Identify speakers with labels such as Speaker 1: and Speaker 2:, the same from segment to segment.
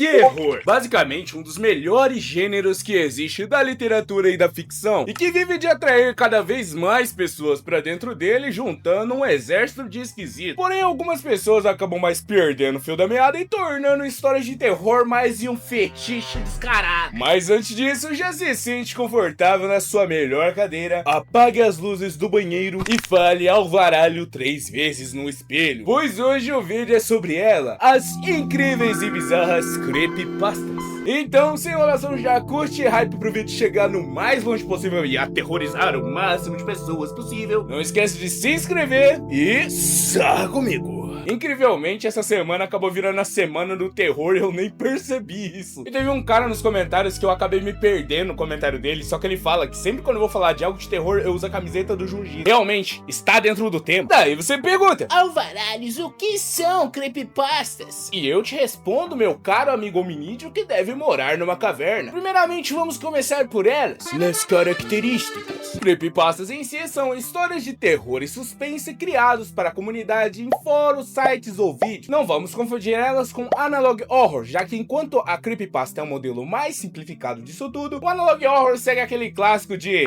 Speaker 1: Terror, basicamente um dos melhores gêneros que existe da literatura e da ficção, e que vive de atrair cada vez mais pessoas pra dentro dele, juntando um exército de esquisitos. Porém, algumas pessoas acabam mais perdendo o fio da meada e tornando histórias de terror mais de um fetiche descarado. Mas antes disso, já se sente confortável na sua melhor cadeira, apague as luzes do banheiro e fale ao varalho 3 vezes no espelho, pois hoje o vídeo é sobre ela, as incríveis e bizarras creepypastas. Então, sem enrolação, já curte e hype pro vídeo chegar no mais longe possível e aterrorizar o máximo de pessoas possível. Não esquece de se inscrever e sarra comigo. Incrivelmente, essa semana acabou virando a semana do terror e eu nem percebi isso. E teve um cara nos comentários que eu acabei me perdendo no comentário dele, só que ele fala que sempre quando eu vou falar de algo de terror, eu uso a camiseta do Jiu-Jitsu. Realmente, está dentro do tema. Daí você pergunta:
Speaker 2: Alvaralhos, o que são creepypastas?
Speaker 1: E eu te respondo, meu caro amigo hominídeo que deve morar numa caverna. Primeiramente, vamos começar por elas, nas características. Creepypastas em si são histórias de terror e suspense criados para a comunidade em fóruns, sites ou vídeos. Não vamos confundir elas com analog horror, já que enquanto a creepypasta é um modelo mais simplificado disso tudo, o analog horror segue aquele clássico de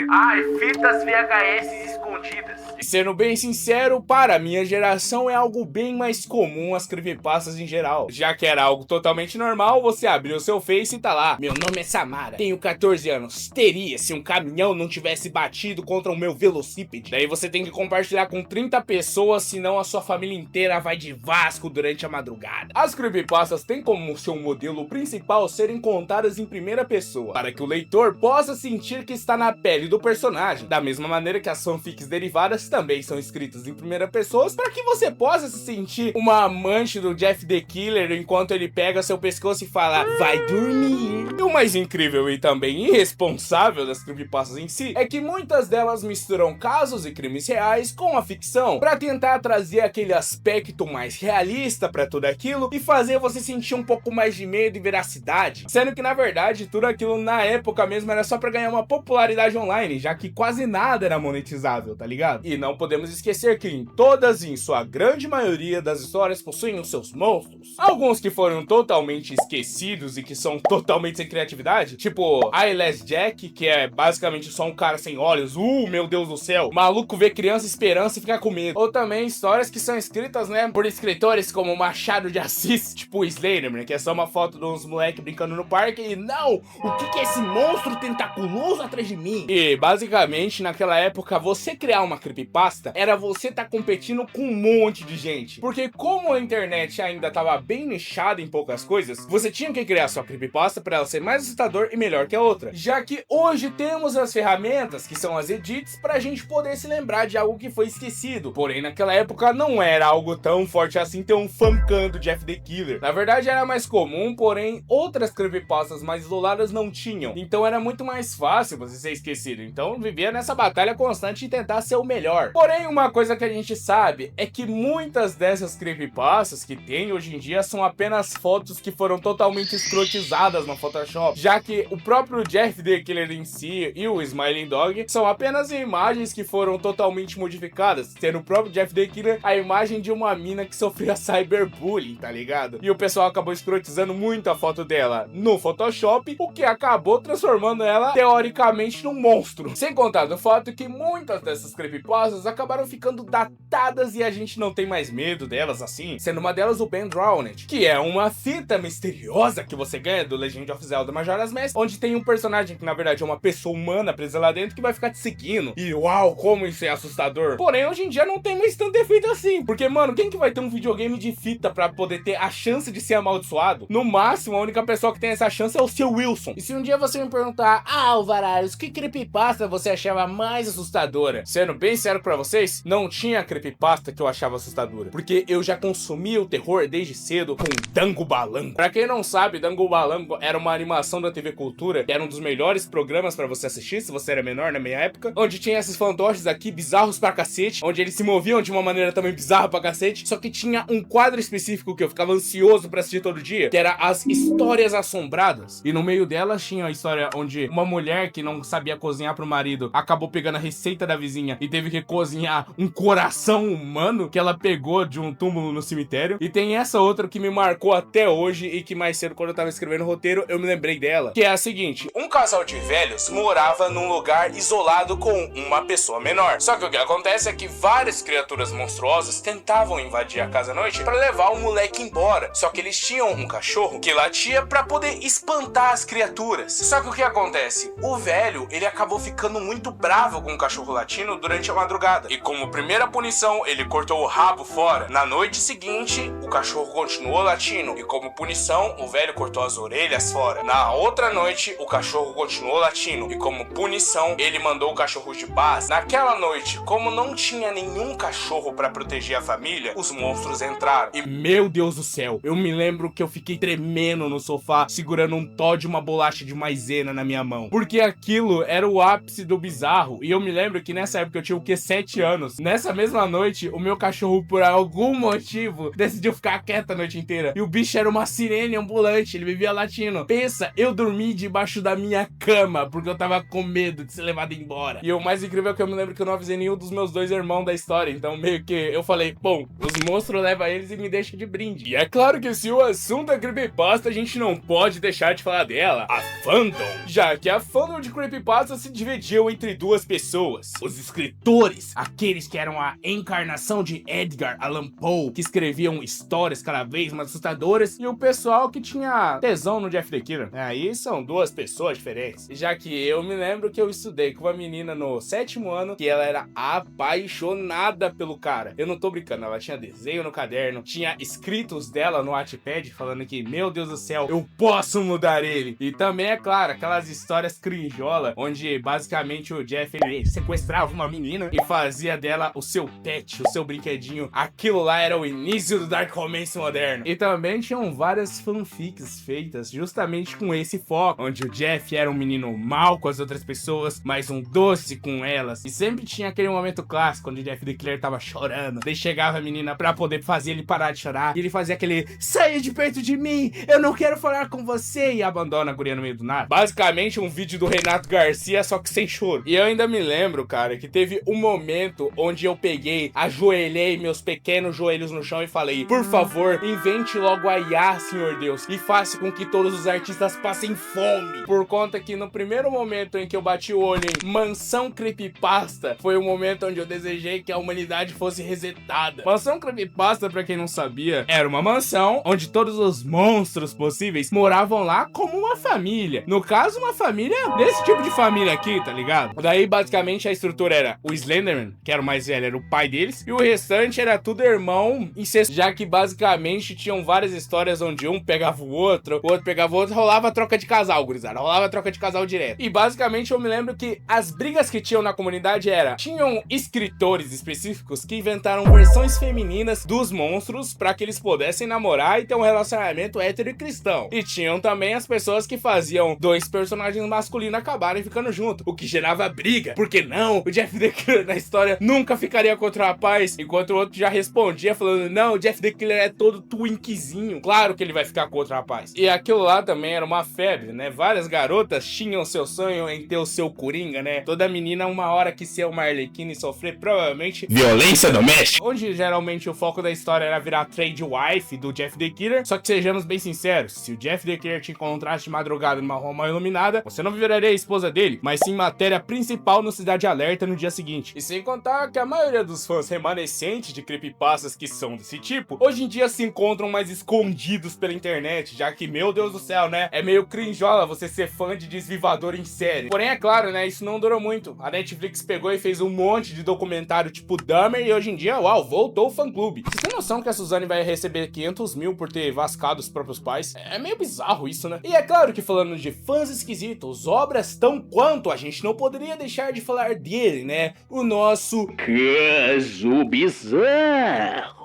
Speaker 1: fitas VHS escondidas. E sendo bem sincero, para a minha geração é algo bem mais comum as creepypastas em geral, já que era algo totalmente normal você abrir o seu Face e tá lá: meu nome é Samara, tenho 14 anos, teria se um caminhão não tivesse batido contra o meu velocípede. Daí você tem que compartilhar com 30 pessoas, senão a sua família inteira vai de Vasco durante a madrugada. As creepypastas têm como seu modelo principal serem contadas em primeira pessoa, para que o leitor possa sentir que está na pele do personagem, da mesma maneira que as fanfics derivadas também são escritas em primeira pessoa, para que você possa se sentir uma amante do Jeff the Killer enquanto ele pega seu pescoço e fala: vai dormir. E o mais incrível e também irresponsável das creepypastas em si é que muitas delas misturam casos e crimes reais com a ficção, para tentar trazer aquele aspecto mais realista pra tudo aquilo e fazer você sentir um pouco mais de medo e veracidade, sendo que na verdade tudo aquilo na época mesmo era só pra ganhar uma popularidade online, já que quase nada era monetizável, tá ligado? E não podemos esquecer que em todas e em sua grande maioria das histórias possuem os seus monstros, alguns que foram totalmente esquecidos e que são totalmente sem criatividade, tipo Eyeless Jack, que é basicamente só um cara sem olhos, meu Deus do céu, maluco vê criança esperança e fica com medo. Ou também histórias que são escritas, né, por escritores como Machado de Assis, tipo o Slenderman, que é só uma foto de uns moleque brincando no parque e não, o que é esse monstro tentaculoso atrás de mim? E basicamente naquela época você criar uma creepypasta era você tá competindo com um monte de gente, porque como a internet ainda tava bem nichada em poucas coisas, você tinha que criar sua creepypasta para ela ser mais assustador e melhor que a outra, já que hoje temos as ferramentas que são as edits pra gente poder se lembrar de algo que foi esquecido. Porém naquela época não era algo tão forte assim ter um fancam do Jeff the Killer. Na verdade era mais comum, porém outras creepypastas mais isoladas não tinham, então era muito mais fácil você ser esquecido, então vivia nessa batalha constante de tentar ser o melhor. Porém uma coisa que a gente sabe é que muitas dessas creepypastas que tem hoje em dia são apenas fotos que foram totalmente escrotizadas no Photoshop, já que o próprio Jeff the Killer em si e o Smiling Dog são apenas imagens que foram totalmente modificadas, sendo o próprio Jeff the Killer a imagem de uma mina que sofria cyberbullying, tá ligado? E o pessoal acabou escrotizando muito a foto dela no Photoshop, o que acabou transformando ela teoricamente num monstro. Sem contar do fato que muitas dessas creepypastas acabaram ficando datadas e a gente não tem mais medo delas assim, sendo uma delas o Ben Drowned, que é uma fita misteriosa que você ganha do Legend of Zelda Majora's Mask, onde tem um personagem que na verdade é uma pessoa humana presa lá dentro que vai ficar te seguindo. E uau, como isso é assustador. Porém hoje em dia não tem mais tanto efeito assim, porque mano, quem que vai ter um videogame de fita pra poder ter a chance de ser amaldiçoado? No máximo a única pessoa que tem essa chance é o seu Wilson.
Speaker 2: E se um dia você me perguntar: Alvaralhos, que creepypasta você achava mais assustadora?
Speaker 1: Sendo bem sério pra vocês, não tinha creepypasta que eu achava assustadora, porque eu já consumia o terror desde cedo com Dango Balango. Pra quem não sabe, Dango Balango era uma animação da TV Cultura, que era um dos melhores programas pra você assistir se você era menor na minha época, onde tinha esses fantoches aqui bizarros pra cacete, onde eles se moviam de uma maneira também bizarra pra cacete, só que tinha um quadro específico que eu ficava ansioso pra assistir todo dia, que era as histórias assombradas. E no meio delas tinha a história onde uma mulher que não sabia cozinhar pro marido acabou pegando a receita da vizinha e teve que cozinhar um coração humano que ela pegou de um túmulo no cemitério. E tem essa outra que me marcou até hoje e que mais cedo, quando eu tava escrevendo o roteiro, eu me lembrei dela, que é a seguinte: um casal de velhos morava num lugar isolado com uma pessoa menor. Só que o que acontece é que várias criaturas monstruosas tentavam invadir a casa à noite pra levar o moleque embora. Só que eles tinham um cachorro que latia pra poder espantar as criaturas. Só que o que acontece? O velho, ele acabou ficando muito bravo com o cachorro latino durante a madrugada. E como primeira punição, ele cortou o rabo fora. Na noite seguinte, o cachorro continuou latindo. E como punição, o velho cortou as orelhas fora. Na outra noite, o cachorro continuou latindo. E como punição, ele mandou o cachorro de paz. Naquela noite, como não tinha nenhum cachorro pra proteger a família, os monstros entraram. E meu Deus do céu, eu me lembro que eu fiquei tremendo no sofá, segurando um Toddy e uma bolacha de maisena na minha mão. Porque aquilo era o ápice do bizarro. E eu me lembro que nessa época eu tinha o quê? 7 anos. Nessa mesma noite, o meu cachorro, por algum motivo, decidiu ficar quieto a noite inteira. E o bicho era uma sirene ambulante, ele vivia latindo. Pensa, eu dormi debaixo da minha cama, porque eu tava com medo de ser levado embora. E o mais incrível é que eu me lembro que eu não avisei nenhum dos meus 2 irmãos da história. Então meio que eu falei, bom, os monstros levam eles e me deixam de brinde. E é claro que se o assunto é creepypasta, a gente não pode deixar de falar dela, a fandom. Já que a fandom de creepypasta se dividiu entre 2 pessoas: os escritores, aqueles que eram a encarnação de Edgar Allan Poe, que escreviam histórias cada vez mais assustadoras, e o pessoal que tinha tesão no Jeff the Killer. Aí são 2 pessoas diferentes. Já que eu me lembro que eu estudei com uma menina no 7º ano que ela era apaixonada pelo cara. Eu não tô brincando, ela tinha desenho no caderno, tinha escritos dela no Wattpad falando que, meu Deus do céu, eu posso mudar ele. E também, é claro, aquelas histórias crinjola, onde basicamente o Jeff, ele sequestrava uma menina e fazia dela o seu pet, o seu brinquedinho. Aquilo lá era o início do Dark Romance moderno. E também tinham várias fanfics feitas justamente com esse foco, onde o Jeff era um menino mau com as outras pessoas, mas um doce com elas. E sempre tinha aquele momento clássico onde o Jeff the Killer tava chorando. Daí chegava a menina pra poder fazer ele parar de chorar, e ele fazia aquele: saia de perto de mim, eu não quero falar com você, e abandona a guria no meio do nada. Basicamente um vídeo do Renato Garcia, só que sem choro. E eu ainda me lembro, cara, que teve um momento onde eu peguei, ajoelhei meus pequenos joelhos no chão e falei: por favor, invente logo a IA, Senhor Deus, e faça com que todos os artistas passem fome. Por conta que no primeiro momento em que eu bati o olho em Mansão Creepypasta, foi o momento onde eu desejei que a humanidade fosse resetada. Mansão Creepypasta, pra quem não sabia, era uma mansão onde todos os monstros possíveis moravam lá como uma família. No caso, uma família desse tipo de família aqui, tá ligado? Daí, basicamente, a estrutura era o Slenderman, que era o mais velho, era o pai deles, e o restante era tudo irmão incesto, já que basicamente tinham várias histórias onde um pegava o outro pegava o outro, rolava troca de casal, gurizada, rolava troca de casal direto. E basicamente eu me lembro que as brigas que tinham na comunidade tinham escritores específicos que inventaram versões femininas dos monstros pra que eles pudessem namorar e ter um relacionamento hétero e cristão. E tinham também as pessoas que faziam 2 personagens masculinos acabarem ficando junto, o que gerava briga. Porque não, o Jeff the Killer na história nunca ficaria contra o rapaz, enquanto o outro já respondia falando: não, o Jeff the Killer é todo twinkzinho, claro que ele vai ficar contra o rapaz. E aquilo lá também era uma febre, né? Várias garotas tinham seu sonho em ter o seu Coringa, né? Toda menina uma hora que ser uma Arlequina e sofrer provavelmente violência doméstica, onde geralmente o foco da história era virar trade wife do Jeff the Killer. Só que sejamos bem sinceros, se o Jeff the Killer te encontrasse de madrugada numa rua mal iluminada, você não viraria a esposa dele, mas sim matéria principal no Cidade Alerta no dia seguinte. E sem contar que a maioria dos fãs remanescentes de creepypastas que são desse tipo, hoje em dia se encontram mais escondidos pela internet, já que, meu Deus do céu, né, é meio crinjola você ser fã de desvivador em série. Porém, é claro, né, isso não durou muito. A Netflix pegou e fez um monte de documentário tipo Dahmer, e hoje em dia, uau, voltou o fã-clube. Você tem noção que a Suzane vai receber 500 mil por ter vascado os próprios pais? É meio bizarro isso, né? E é claro que, falando de fãs esquisitos, obras tão quanto, a gente não poderia deixar de falar dele, né? O nosso caso bizarro.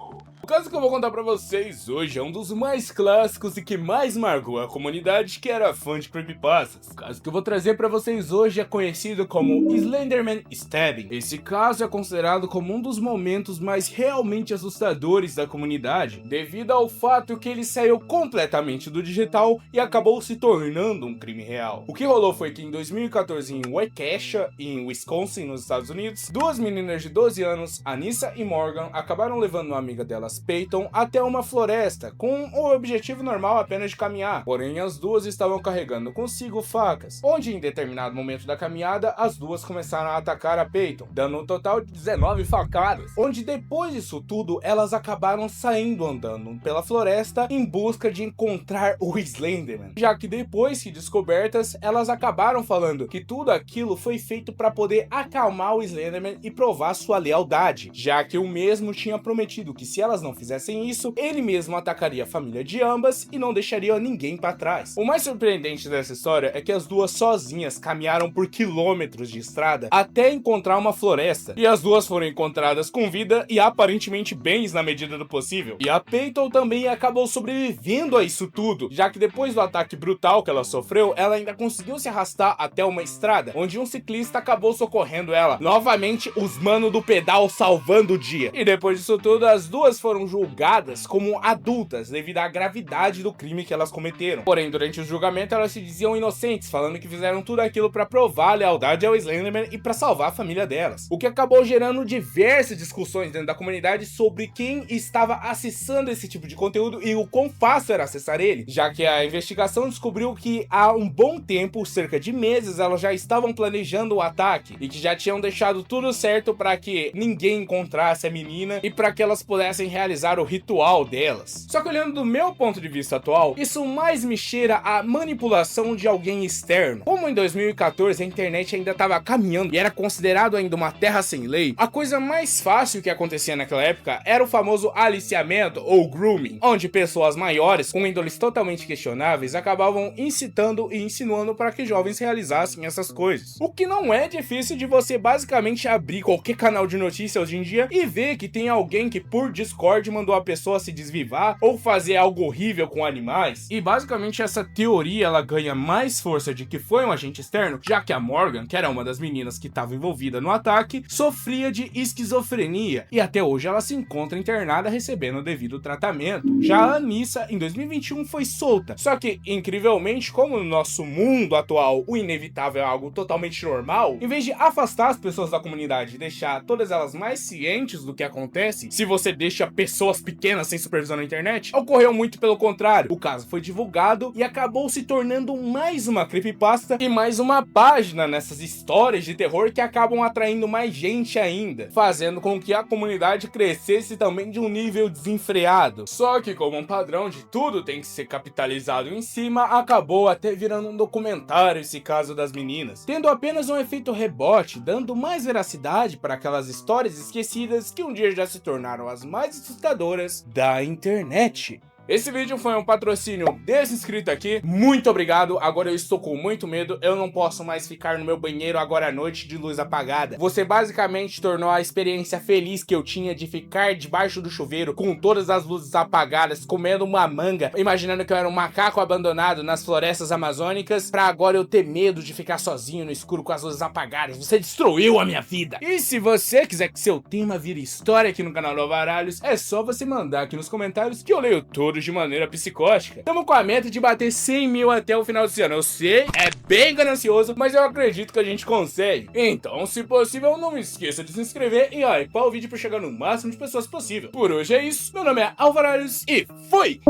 Speaker 1: caso que eu vou contar pra vocês hoje é um dos mais clássicos e que mais marcou a comunidade que era fã de creepypastas. O caso que eu vou trazer pra vocês hoje é conhecido como Slenderman Stabbing. Esse caso é considerado como um dos momentos mais realmente assustadores da comunidade, devido ao fato que ele saiu completamente do digital e acabou se tornando um crime real. O que rolou foi que em 2014 em Waukesha, em Wisconsin, nos Estados Unidos, duas meninas de 12 anos, Anissa e Morgan, acabaram levando uma amiga delas, Peyton, até uma floresta, com o objetivo normal apenas de caminhar. Porém, as duas estavam carregando consigo facas, onde em determinado momento da caminhada, as duas começaram a atacar a Peyton, dando um total de 19 facadas, onde depois disso tudo, elas acabaram saindo andando pela floresta em busca de encontrar o Slenderman, já que depois que descobertas, elas acabaram falando que tudo aquilo foi feito para poder acalmar o Slenderman e provar sua lealdade, já que o mesmo tinha prometido que se elas não fizessem isso, ele mesmo atacaria a família de ambas e não deixaria ninguém para trás. O mais surpreendente dessa história é que as duas sozinhas caminharam por quilômetros de estrada até encontrar uma floresta, e as duas foram encontradas com vida e aparentemente bens na medida do possível. E a Peyton também acabou sobrevivendo a isso tudo, já que depois do ataque brutal que ela sofreu, ela ainda conseguiu se arrastar até uma estrada, onde um ciclista acabou socorrendo ela. Novamente, os manos do pedal salvando o dia. E depois disso tudo, as duas foram julgadas como adultas devido à gravidade do crime que elas cometeram. Porém, durante o julgamento, elas se diziam inocentes, falando que fizeram tudo aquilo para provar a lealdade ao Slenderman e para salvar a família delas. O que acabou gerando diversas discussões dentro da comunidade sobre quem estava acessando esse tipo de conteúdo e o quão fácil era acessar ele, já que a investigação descobriu que há um bom tempo, cerca de meses, elas já estavam planejando o ataque e que já tinham deixado tudo certo para que ninguém encontrasse a menina e para que elas pudessem realizar o ritual delas. Só que olhando do meu ponto de vista atual, isso mais me cheira a manipulação de alguém externo. Como em 2014 a internet ainda estava caminhando e era considerado ainda uma terra sem lei, a coisa mais fácil que acontecia naquela época era o famoso aliciamento ou grooming, onde pessoas maiores com índoles totalmente questionáveis acabavam incitando e insinuando para que jovens realizassem essas coisas. O que não é difícil de você basicamente abrir qualquer canal de notícia hoje em dia e ver que tem alguém que por Discord mandou a pessoa se desvivar ou fazer algo horrível com animais. E basicamente essa teoria ela ganha mais força de que foi um agente externo, já que a Morgan, que era uma das meninas que estava envolvida no ataque, sofria de esquizofrenia e até hoje ela se encontra internada recebendo o devido tratamento. Já a Anissa, em 2021, foi solta. Só que, incrivelmente, como no nosso mundo atual o inevitável é algo totalmente normal, em vez de afastar as pessoas da comunidade e deixar todas elas mais cientes do que acontece, se você deixa pessoas pequenas sem supervisão na internet, ocorreu muito pelo contrário. O caso foi divulgado e acabou se tornando mais uma creepypasta e mais uma página nessas histórias de terror que acabam atraindo mais gente ainda, fazendo com que a comunidade crescesse também de um nível desenfreado. Só que como um padrão de tudo tem que ser capitalizado em cima, acabou até virando um documentário esse caso das meninas, tendo apenas um efeito rebote, dando mais veracidade para aquelas histórias esquecidas que um dia já se tornaram as mais assustadoras da internet. Esse vídeo foi um patrocínio desse inscrito aqui, muito obrigado. Agora eu estou com muito medo, eu não posso mais ficar no meu banheiro agora à noite de luz apagada. Você basicamente tornou a experiência feliz que eu tinha de ficar debaixo do chuveiro com todas as luzes apagadas, comendo uma manga, imaginando que eu era um macaco abandonado nas florestas amazônicas, pra agora eu ter medo de ficar sozinho no escuro com as luzes apagadas. Você destruiu a minha vida! E se você quiser que seu tema vire história aqui no canal do Alvaralhos, é só você mandar aqui nos comentários que eu leio todos de maneira psicótica. Estamos com a meta de bater 100 mil até o final desse ano. Eu sei, é bem ganancioso, mas eu acredito que a gente consegue. Então, se possível, não esqueça de se inscrever e hypar o vídeo para chegar no máximo de pessoas possível. Por hoje é isso. Meu nome é Alvaralhos e fui!